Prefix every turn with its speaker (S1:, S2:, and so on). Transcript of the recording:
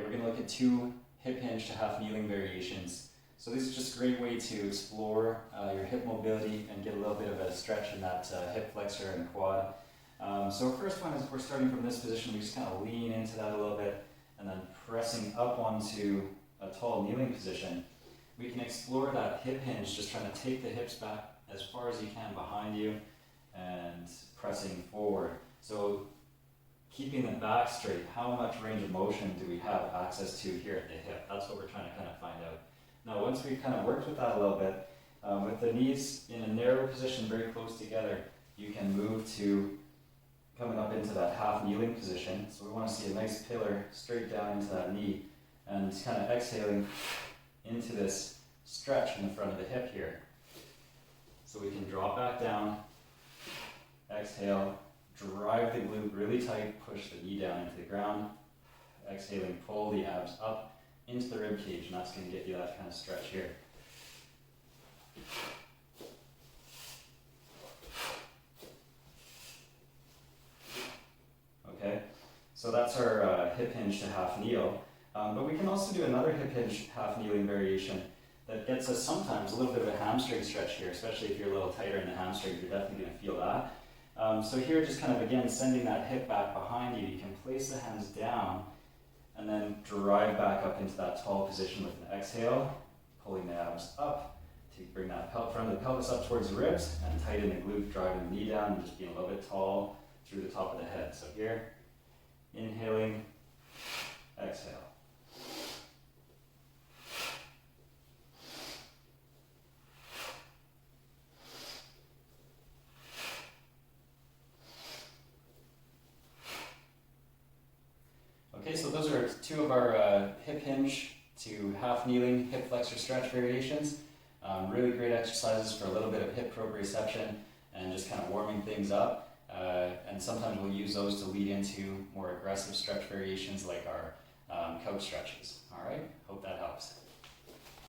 S1: we're going to look at 2 hip hinge to half kneeling variations. So this is just a great way to explore your hip mobility and get a little bit of a stretch in that hip flexor and quad. So first one is we're starting from this position. We just kind of lean into that a little bit and then pressing up onto a tall kneeling position. We can explore that hip hinge, just trying to take the hips back as far as you can behind you and pressing forward. So keeping the back straight, how much range of motion do we have access to here at the hip? That's what we're trying to kind of find out. Now once we've kind of worked with that a little bit, with the knees in a narrow position very close together, you can move to coming up into that half kneeling position. So we want to see a nice pillar straight down into that knee and kind of exhaling into this stretch in the front of the hip here. So we can drop back down, exhale, drive the glute really tight, push the knee down into the ground, exhaling, pull the abs up into the rib cage, and that's going to get you that kind of stretch here. Okay, so that's our hip hinge to half kneel. But we can also do another hip hinge half kneeling variation that gets us sometimes a little bit of a hamstring stretch here, especially if you're a little tighter in the hamstrings, you're definitely going to feel that. So here, just kind of again sending that hip back behind you, you can place the hands down and then drive back up into that tall position with an exhale, pulling the abs up to bring that front of the pelvis up towards the ribs and tighten the glute, driving the knee down and just being a little bit tall through the top of the head. So here, inhaling, exhale. Okay, so those are 2 of our hip hinge to half kneeling hip flexor stretch variations. Really great exercises for a little bit of hip proprioception and just kind of warming things up. And sometimes we'll use those to lead into more aggressive stretch variations like our couch stretches. All right, hope that helps.